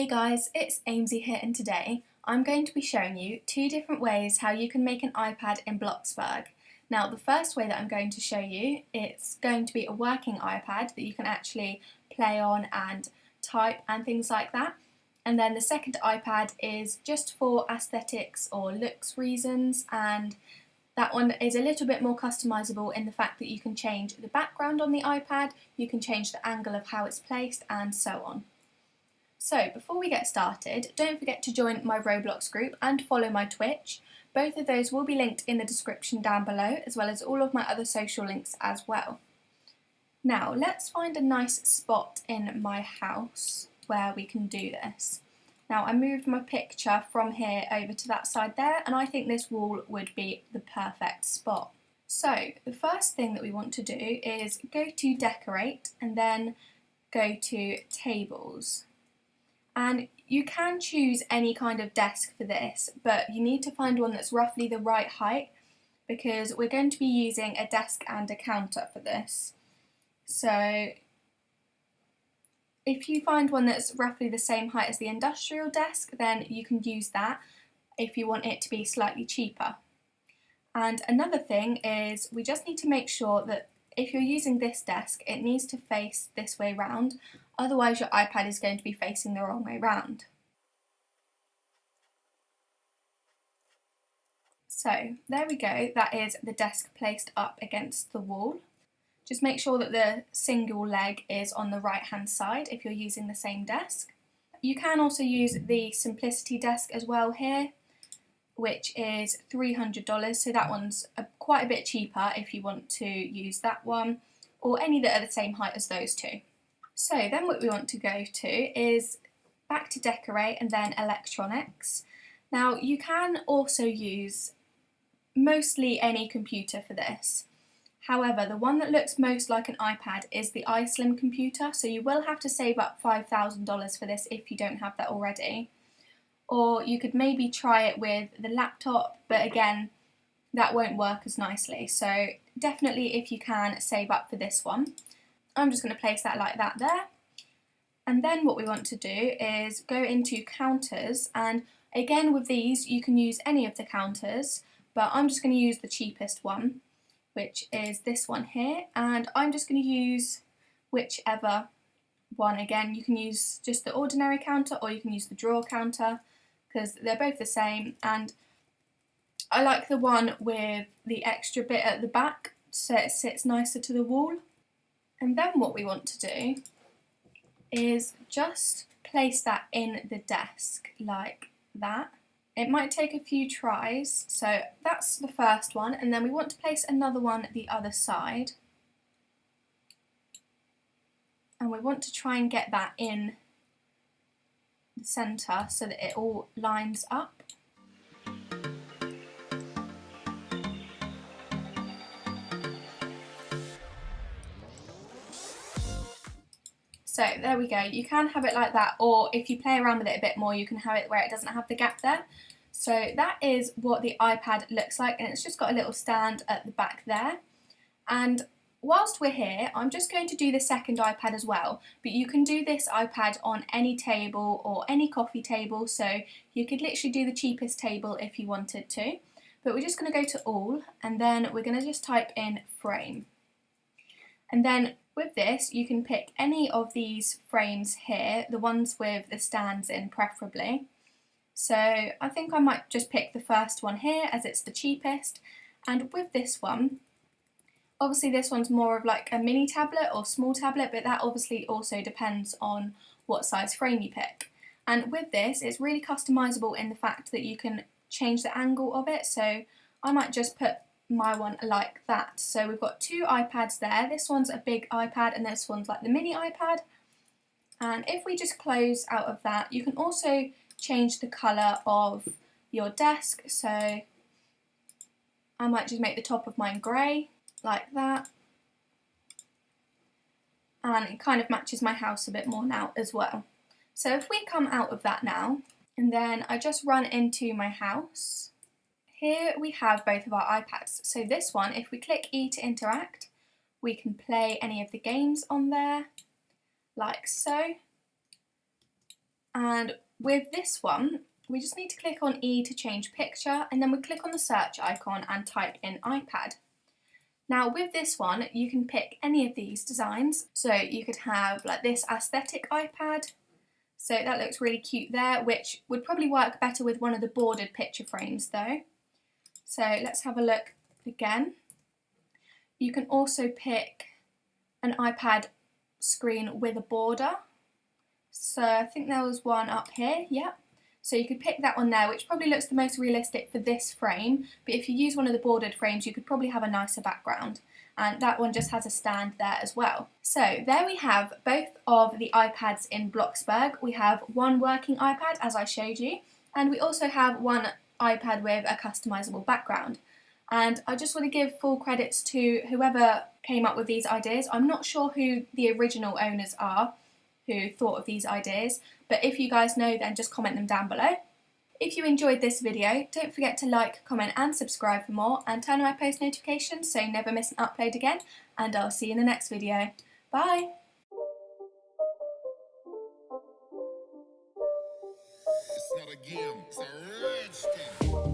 Hey guys, it's Amzeee here, and today I'm going to be showing you two different ways how you can make an iPad in Bloxburg. Now the first way that I'm going to show you, it's going to be a working iPad that you can actually play on and type and things like that. And then the second iPad is just for aesthetics or looks reasons, and that one is a little bit more customizable in the fact that you can change the background on the iPad, you can change the angle of how it's placed and so on. So before we get started, don't forget to join my Roblox group and follow my Twitch. Both of those will be linked in the description down below, as well as all of my other social links as well. Now let's find a nice spot in my house where we can do this. Now I moved my picture from here over to that side there, and I think this wall would be the perfect spot. So the first thing that we want to do is go to decorate and then go to tables. And you can choose any kind of desk for this, but you need to find one that's roughly the right height, because we're going to be using a desk and a counter for this. So if you find one that's roughly the same height as the industrial desk, then you can use that if you want it to be slightly cheaper. And another thing is we just need to make sure that if you're using this desk, it needs to face this way round, otherwise your iPad is going to be facing the wrong way round. So there we go, that is the desk placed up against the wall. Just make sure that the single leg is on the right hand side if you're using the same desk. You can also use the Simplicity desk as well here, which is $300, so that one's quite a bit cheaper if you want to use that one, or any that are the same height as those two. So then what we want to go to is back to decorate and then electronics. Now you can also use mostly any computer for this. However, the one that looks most like an iPad is the iSlim computer, so you will have to save up $5,000 for this if you don't have that already. Or you could maybe try it with the laptop, but again, that won't work as nicely. So definitely, if you can, save up for this one. I'm just going to place that like that there. And then what we want to do is go into counters, and again with these you can use any of the counters, but I'm just going to use the cheapest one, which is this one here, and I'm just going to use whichever one. Again, you can use just the ordinary counter or you can use the drawer counter, because they're both the same, and I like the one with the extra bit at the back so it sits nicer to the wall. And then what we want to do is just place that in the desk like that. It might take a few tries, so that's the first one, and then we want to place another one the other side. And we want to try and get that in the centre so that it all lines up. So there we go, you can have it like that, or if you play around with it a bit more you can have it where it doesn't have the gap there. So that is what the iPad looks like, and it's just got a little stand at the back there. And whilst we're here, I'm just going to do the second iPad as well, but you can do this iPad on any table or any coffee table, so you could literally do the cheapest table if you wanted to. But we're just going to go to all, and then we're going to just type in frame. And then with this, you can pick any of these frames here, the ones with the stands in preferably. So I think I might just pick the first one here as it's the cheapest. And with this one, obviously this one's more of like a mini tablet or small tablet, but that obviously also depends on what size frame you pick. And with this, it's really customizable in the fact that you can change the angle of it. So I might just put my one like that. So we've got two iPads there. This one's a big iPad and this one's like the mini iPad. And if we just close out of that, you can also change the colour of your desk. So I might just make the top of mine grey like that, and it kind of matches my house a bit more now as well. So if we come out of that now, and then I just run into my house, here we have both of our iPads. So this one, if we click E to interact, we can play any of the games on there, like so. And with this one, we just need to click on E to change picture, and then we click on the search icon and type in iPad. Now with this one, you can pick any of these designs. So you could have like this aesthetic iPad. So that looks really cute there, which would probably work better with one of the bordered picture frames though. So let's have a look again. You can also pick an iPad screen with a border. So I think there was one up here, yep. So you could pick that one there, which probably looks the most realistic for this frame, but if you use one of the bordered frames, you could probably have a nicer background. And that one just has a stand there as well. So there we have both of the iPads in Bloxburg. We have one working iPad, as I showed you, and we also have one iPad with a customizable background. And I just want to give full credits to whoever came up with these ideas. I'm not sure who the original owners are who thought of these ideas, but if you guys know, then just comment them down below. If you enjoyed this video, don't forget to like, comment and subscribe for more, and turn on my post notifications so you never miss an upload again, and I'll see you in the next video. Bye! It's not a game, it's a rich thing.